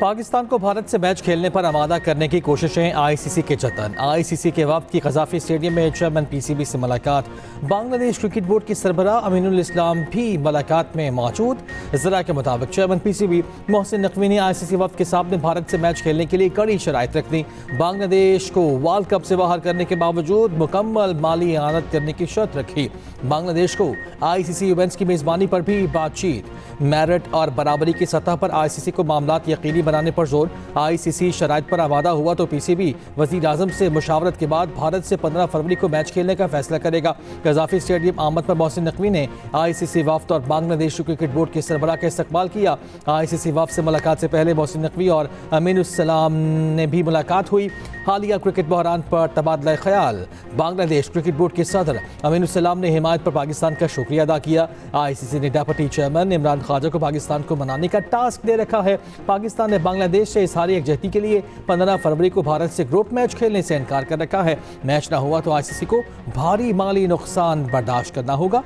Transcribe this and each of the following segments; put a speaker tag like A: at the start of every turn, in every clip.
A: पाकिस्तान को भारत से मैच खेलने पर आमादा करने की कोशिशें आईसीसी के जतन। आईसीसी के वफ्द की कज़ाफ़ी स्टेडियम में चेयरमैन पीसीबी से मुलाकात। बांग्लादेश क्रिकेट बोर्ड की सरबराह अमीनुल इस्लाम भी मुलाकात में मौजूद। ज़रा के मुताबिक चेयरमैन पीसीबी मोहसिन नकवी ने आईसीसी वफ्द के सामने भारत से मैच खेलने के लिए कड़ी शराइत रख दी। बांग्लादेश को वर्ल्ड कप से बाहर करने के बावजूद मुकम्मल माली इआनत करने की शर्त रखी। बांग्लादेश को आईसीसी इवेंट्स की मेज़बानी पर भी बातचीत। मेरिट और बराबरी की सतह पर आईसीसी को मामलात यकीनी बनाने पर जोर। आईसीसी शराइत पर आमादा हुआ तो पीसीबी वज़ीर आज़म से मुशावरत के बाद भारत से 15 फरवरी को मैच खेलने का फैसला करेगा। कज़ाफ़ी स्टेडियम आमद पर मोहसिन नकवी ने आईसीसी वफ्द और बांग्लादेश क्रिकेट बोर्ड के सरबराह का इस्तकबाल किया। आईसीसी वफ्द से मुलाकात से पहले मोहसिन नकवी और अमीनुस्सलाम ने भी मुलाकात हुई। हालिया क्रिकेट बहरान पर तबादला ख्याल। बांग्लादेश क्रिकेट बोर्ड के सदर अमीनुस्सलाम ने हिमायत पर पाकिस्तान का शुक्रिया अदा किया। आईसीसी ने डिप्टी चेयरमैन इमरान ख्वाजा को पाकिस्तान को मनाने का टास्क दे रखा है। पाकिस्तान ने बांग्लादेश से इज़हार यकजहती के लिए 15 फरवरी को भारत से ग्रुप मैच खेलने से इनकार कर रखा है। मैच न हुआ तो आईसीसी को भारी माली नुकसान बर्दाश्त करना होगा।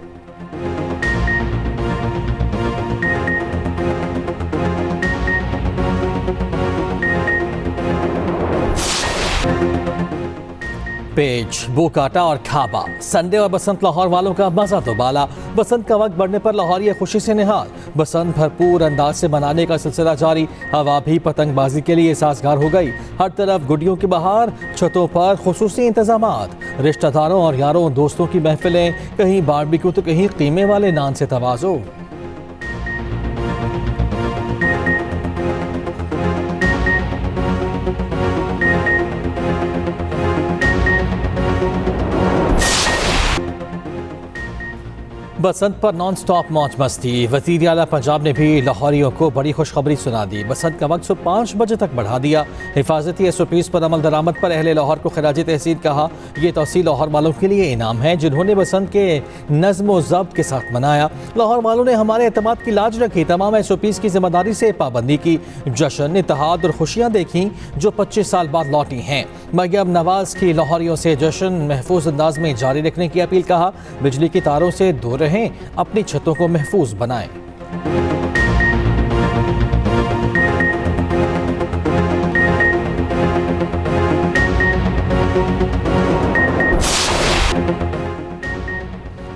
A: पेच, बोकाटा और खाबा। संडे और बसंत लाहौर वालों का मजा तो बाला। बसंत का वक्त बढ़ने पर लाहौरी खुशी से निहाल। बसंत भरपूर अंदाज से मनाने का सिलसिला जारी। हवा भी पतंगबाजी के लिए साजगार हो गई। हर तरफ गुडियों की बहार, छतों पर खुसूसी इंतजामात। रिश्तेदारों और यारों दोस्तों की महफिलें, कहीं बारबेक्यू तो कहीं कीमे वाले नान से तवाज़ो। बसंत पर नॉन स्टॉप मौज मस्ती। वज़ीर आला पंजाब ने भी लाहौरियों को बड़ी खुशखबरी सुना दी। बसंत का वक्त सुबह 5 बजे तक बढ़ा दिया। हिफाजती SOPs पर अमल दरामद पर अहले लाहौर को खराज तहसीन कहा। ये तहसील लाहौर वालों के लिए इनाम है जिन्होंने बसंत के नज़्म व ज़ब्त के साथ मनाया। लाहौर वालों ने हमारे एतमाद की लाज रखी। तमाम SOPs की जिम्मेदारी से पाबंदी की। जश्न, इत्तेहाद और खुशियाँ देखी जो 25 साल बाद लौटी हैं। मरियम नवाज की लाहौरियों से जश्न महफूज अंदाज में जारी रखने की अपील। कहा बिजली की तारों से दूर रहें, अपनी छतों को महफूज बनाएं।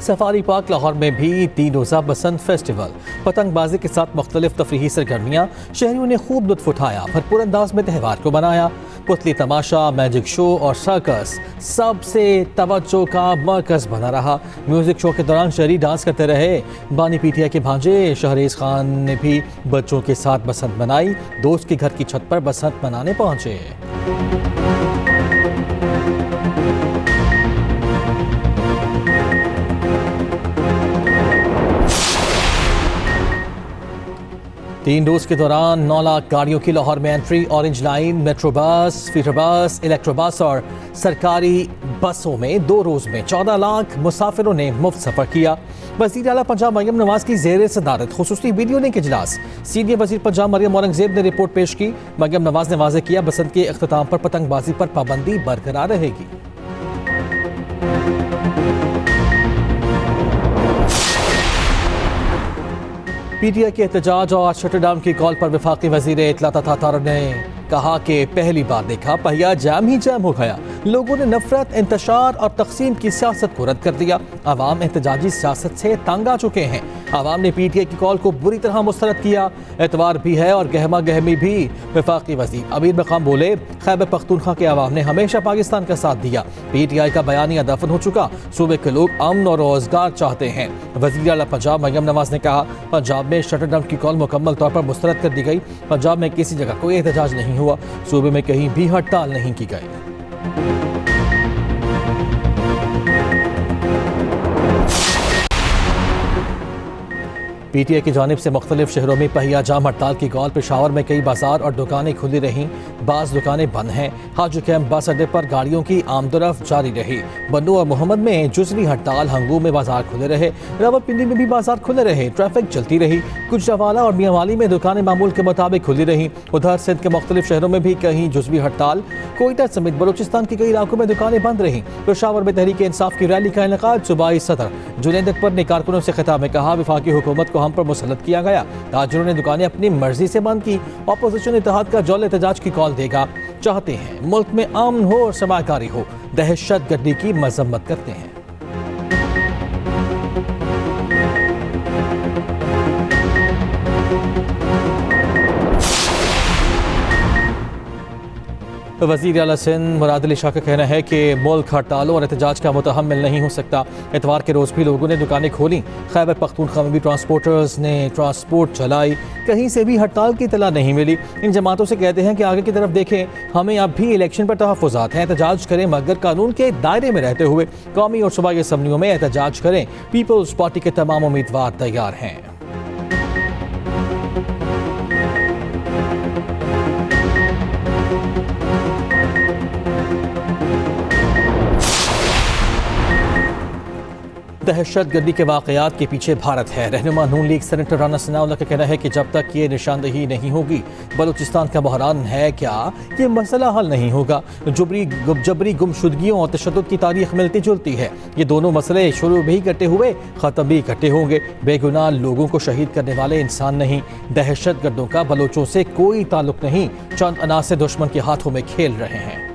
A: सफारी पार्क लाहौर में भी 3 रोज़ा बसंत फेस्टिवल। पतंगबाजी के साथ मुख्तलिफ तफरीही सरगर्मियाँ। शहरियों ने खूब लुत्फ उठाया, भरपूर अंदाज में त्यौहार को मनाया। पुतली तमाशा, मैजिक शो और सर्कस सबसे तवज्जो का मरकज बना रहा। म्यूजिक शो के दौरान शहरी डांस करते रहे। बानी पीटिया के भांजे शहरेज खान ने भी बच्चों के साथ बसंत मनाई। दोस्त के घर की छत पर बसंत मनाने पहुंचे। तीन रोज के दौरान 9 लाख गाड़ियों की लाहौर में entry. Orange line, metro bus, feeder बस, इलेक्ट्रो बस और सरकारी बसों में 2 रोज में 14 लाख मुसाफिरों ने मुफ्त सफर किया। वज़ीर आला पंजाब मरियम नवाज की ज़ेर सदारत खुसूसी वीडियो लिंक इजलास। सीनियर वज़ीर पंजाब मरियम औरंगज़ेब ने रिपोर्ट पेश की। मरियम नवाज ने वाज़ेह किया बसंत के इख्तिताम पर पतंगबाजी पर पाबंदी बरकरार रहेगी। पीटीआई के एहतजाज और शटडाउन की कॉल पर वफाकी वज़ीर इत्तलात तातर ने कहा कि पहली बार देखा पहिया जाम ही जाम हो गया। लोगों ने नफरत, इंतशार और तकसीम की सियासत को रद्द कर दिया। अवाम एहतजाजी सियासत से तंग आ चुके हैं। अवाम ने पीटीआई की कॉल को बुरी तरह मुस्तरद किया। एतवार भी है और गहमा गहमी भी। वफाकी वज़ीर अमीर मकाम बोले खैबर पख्तूनख्वा के अवाम ने हमेशा पाकिस्तान का साथ दिया। पीटीआई का बयानिया दफन हो चुका। सूबे के लोग अमन और रोजगार चाहते हैं। वज़ीर आला पंजाब मरियम नवाज ने कहा पंजाब में शटडाउन की कॉल मुकम्मल तौर पर मुस्तरद कर दी गई। पंजाब में किसी जगह कोई एहतजाज नहीं हुआ। सूबे में कहीं भी हड़ताल नहीं की गई। पीटीआई की जानिब से मुख्तलिफ शहरों में पहिया जाम हड़ताल की कॉल। पेशावर में कई बाजार और दुकानें खुली रहीं, बाज़ दुकानें बंद हैं। हाजी कैंप बस अड्डे पर गाड़ियों की आमदरफ जारी रही। बन्नू और मोहम्मद में जुज़वी हड़ताल। हंगू में बाजार खुले रहे। रावलपिंडी में भी बाजार खुले रहे। ट्रैफिक चलती रही। गुजरावाला और मियांवाली में दुकानें मामूल के मुताबिक खुली रहीं। उधर सिंध के मुख्तलिफ शहरों में भी कहीं जुज़वी हड़ताल। कोयटा समेत बलूचिस्तान के कई इलाकों में दुकानें बंद रहीं। पेशावर में तहरीक इंसाफ की रैली का इनेकाद। सूबाई सदर जुनैद अकबर ने कारकुनों से खिताब में कहा वफाकी हुकूमत को को हम पर मुसल्लत किया गया। ताजरों ने दुकानें अपनी मर्जी से बंद की। अपोजिशन इत्तेहाद का जौल एहतजाज की कॉल देगा। चाहते हैं मुल्क में अमन हो और समाकारी हो, दहशत गर्दी की मजम्मत करते हैं। वज़ीर आला सिंध मुराद अली शाह का कहना है कि मुल्क हड़तालों और एहतजाज का मुतहम्मिल नहीं हो सकता। इतवार के रोज़ भी लोगों ने दुकानें खोली। खैबर पख्तूनख्वा में भी ट्रांसपोर्टर्स ने ट्रांसपोर्ट चलाई। कहीं से भी हड़ताल की इतला नहीं मिली। इन जमातों से कहते हैं कि आगे की तरफ देखें, हमें अब भी इलेक्शन पर तहफ़्फ़ुज़ात हैं। एहतजाज करें मगर कानून के दायरे में रहते हुए। कौमी और सूबाई असम्बलियों में एहतजाज करें। पीपल्स पार्टी के तमाम उम्मीदवार तैयार हैं। दहशत गर्दी के वाक़यात के पीछे भारत है। रहनुमा नून लीग सेनेटर राना सनाउल्लाह का कहना है कि जब तक ये निशानदही नहीं होगी बलूचिस्तान का बहरान है क्या, ये मसला हल नहीं होगा। जबरी गुमशुदगियों और तशद्दुद की तारीख मिलती जुलती है। ये दोनों मसले शुरू भी इकट्ठे हुए, ख़त्म भी इकट्ठे होंगे। बेगुनाह लोगों को शहीद करने वाले इंसान नहीं। दहशत गर्दों का बलोचों से कोई ताल्लुक नहीं। चंद अनासिर दुश्मन के हाथों में खेल रहे हैं।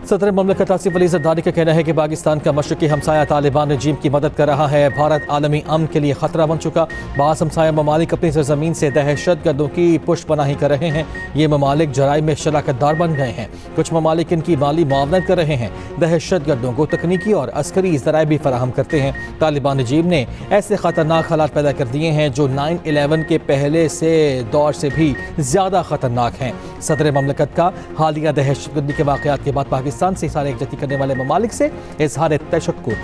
A: सदर ममलकत आसिफ अली जरदारी का कहना है कि पाकिस्तान का मशरकी हमसाया तालिबान रजीम की मदद कर रहा है। भारत आलमी अमन के लिए खतरा बन चुका। बास हमसाया ममालिक अपनी सरजमीन से दहशत गर्दों की पुष्टपनाही कर रहे हैं। ये ममालिक जराइम में शराकतदार बन गए हैं। कुछ ममालिक इनकी माली मुआवनत कर रहे हैं। दहशत गर्दों को तकनीकी और अस्करी ज़राए भी फराहम करते हैं। तालिबान रजीम ने ऐसे खतरनाक हालात पैदा कर दिए हैं जो 9/11 के पहले से दौर से भी ज़्यादा खतरनाक हैं। सदर ममलकत का हालिया दहशत गर्दी के वाक़यात के बाद पाकिस्तान से इज़हार यकजहती करने वाले ममालिक से इज़हार तशक्कुर।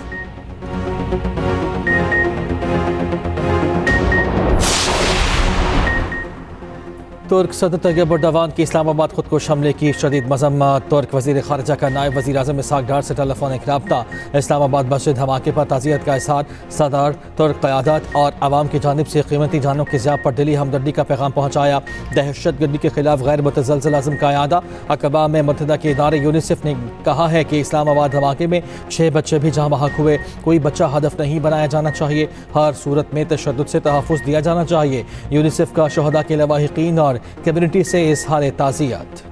A: तुर्क सदर तैयब एर्दोगान की इस्लामाबाद खुदकुश हमले की शदीद मजम्मत। तुर्क वज़ीर ख़ारिजा का नायब वज़ीर आज़म इसहाक़ डार से टेलीफोनिक रब्ता। इस्लामाबाद मस्जिद धमाके पर ताज़ियत का इज़हार। सदर तुर्क क़यादत और आवाम की जानिब से कीमती जानों की ज़िया पर दिली हमदर्दी का पैगाम पहुँचाया। दहशत गर्दी के खिलाफ गैर मुतज़लज़ल अज़्म का इआदा। अक़बा में मुत्तहिदा के इदारे यूनिसेफ ने कहा है कि इस्लामाबाद धमाके में 6 बच्चे भी जहाँ बहक हुए। कोई बच्चा हदफ नहीं बनाया जाना चाहिए। हर सूरत में तशद्दुद से तहफ़्फ़ुज़ दिया जाना चाहिए। यूनिसेफ का शुहदा के लवाहिकीन और कम्युनिटी से इज़हार ताज़ियत।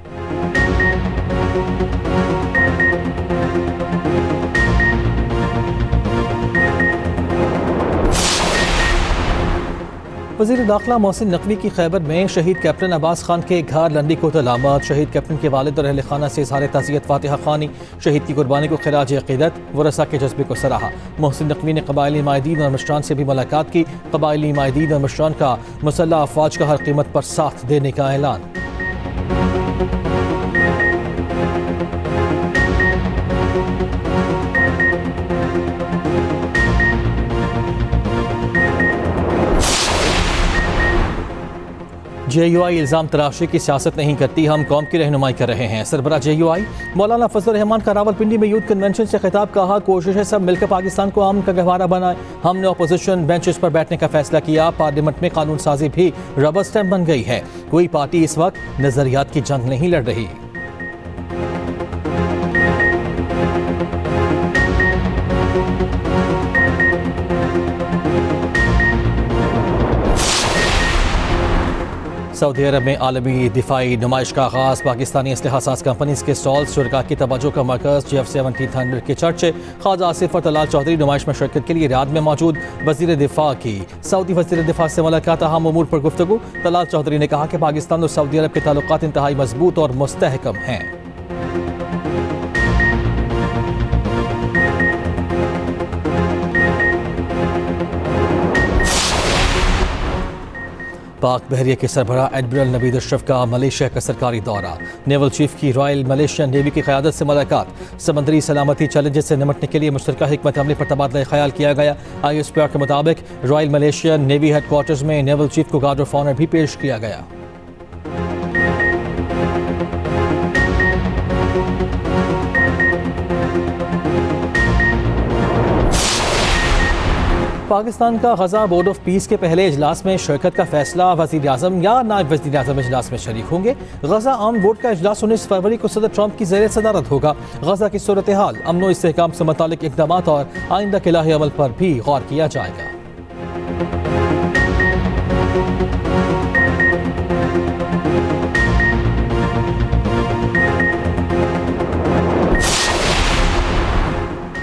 A: वज़ीर दाखिला मोहसिन नकवी की खैबर में शहीद कैप्टन अब्बास खान के घर लंडी को तलामत। शहीद कैप्टन के वालिद और अहल खाना से इज़हार ताज़ियत फातिहा खानी। शहीद की कुर्बानी को खिराज अक़ीदत, वरसा के जज्बे को सराहा। मोहसिन नकवी ने क़बाइली माहिदीन और मशरान से भी मुलाकात की। क़बाइली माहिदीन और मशरान का मुसल्लह अफ़वाज का हर कीमत पर साथ देने का ऐलान। JUI इल्ज़ाम तराशी की सियासत नहीं करती, हम कौम की रहनुमाई कर रहे हैं। सरबरा JUI मौलाना फजल रहमान का रावलपिंडी में यूथ कन्वेंशन से खिताब। कहा, कोशिश है सब मिलकर पाकिस्तान को अमन का गहवारा बनाए। हमने अपोजिशन बेंचेस पर बैठने का फैसला किया। पार्लियामेंट में कानून साजी भी रबर स्टैम्प बन गई है। कोई पार्टी इस वक्त नजरियात की जंग नहीं लड़ रही। सऊदी अरब में आलमी दिफाई नुमाइश का आगाज़। पाकिस्तानी असलहा साज कंपनीज़ के स्टॉल्स शुरका की तवज्जो का मरकज़। JF-1700 के चर्चे। ख्वाजा आसिफ और तलाल चौधरी नुमाइश में शिरकत के लिए रियाद में मौजूद। वज़ीर दिफा की सऊदी वज़ीर दिफा से मुलाकात। अहम उमूर पर गुफ्तगू। तलाल चौधरी ने कहा कि पाकिस्तान और सऊदी अरब के ताल्लुकात इंतहाई मजबूत और मुस्तहकम हैं। पाक बहरिया के सरबराह एडमिरल नवीद अशरफ का मलेशिया का सरकारी दौरा। नेवल चीफ की रॉयल मलेशियन नेवी की क़यादत से मुलाकात। समंदरी सलामती चैलेंजेस से निमटने के लिए मुश्तरका हिकमत अमली पर तबादला ख्याल किया गया। ISPR के मुताबिक रॉयल मलेशियन नेवी हेडक्वार्टर्स में नेवल चीफ को गार्ड ऑफ ऑनर भी पेश किया गया। पाकिस्तान का गजा बोर्ड ऑफ पीस के पहले इजलास में शिरकत का फैसला वज़ीर आज़म या नायब वज़ीर आज़म इजलास में शरीक होंगे। गजा आम बोर्ड का इजलास 19 फरवरी को सदर ट्रंप की ज़ेर सदारत होगा। गजा की सूरत हाल, अमन व इस्तेहकाम से मुतालिक इक़दाम और आइंदा के लाही अमल पर भी गौर किया जाएगा।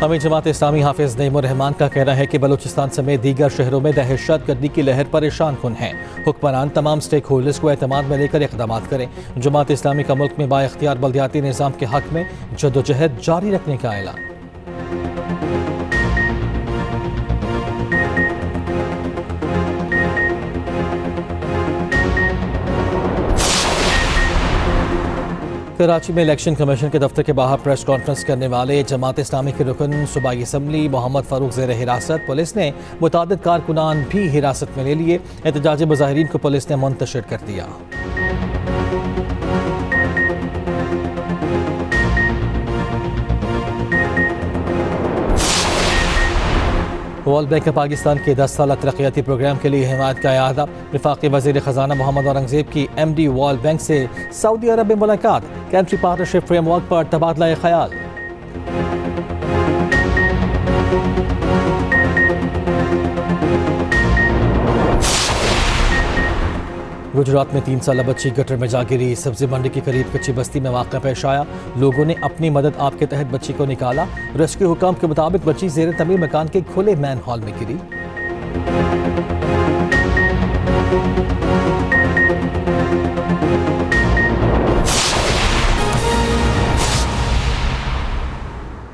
A: अमीर जमात इस्लामी हाफिज नईमुर रहमान का कहना है कि बलूचिस्तान समेत दीगर शहरों में दहशत गर्दी की लहर परेशान कुन है। हुक्मरान तमाम स्टेक होल्डर्स को एतमाद में लेकर इक़दाम करें। जमात इस्लामी का मुल्क में बाइख्तियार बल्दियाती निज़ाम के हक में जद्दोजहद जारी रखने का ऐलान। कराची में इलेक्शन कमीशन के दफ्तर के बाहर प्रेस कॉन्फ्रेंस करने वाले जमात इस्लामी के रुकन सूबाई असम्बली मोहम्मद फारूक ज़ेर हिरासत। पुलिस ने मुतादिद कारकुनान भी हिरासत में ले लिए। एहतजाजी मुजाहिरीन को पुलिस ने मुंतशिर कर दिया। वर्ल्ड बैंक का पाकिस्तान के 10 साल तरक्याती प्रोग्राम के लिए हिमायत का इरादा। वफाकी वज़ीर ख़जाना मोहम्मद औरंगज़ेब की MD वर्ल्ड बैंक से सऊदी अरब में मुलाकात। कंट्री पार्टनरशिप फ्रेमवर्क पर तबादला ख्याल। गुजरात में 3 साल बच्ची गटर में जा गिरी। सब्जी मंडी के करीब कच्ची बस्ती में वाक़या पेश आया। लोगों ने अपनी मदद आप के तहत बच्ची को निकाला। रेस्क्यू हुकाम के मुताबिक बच्ची ज़ेर तमीर मकान के खुले मैन हॉल में गिरी।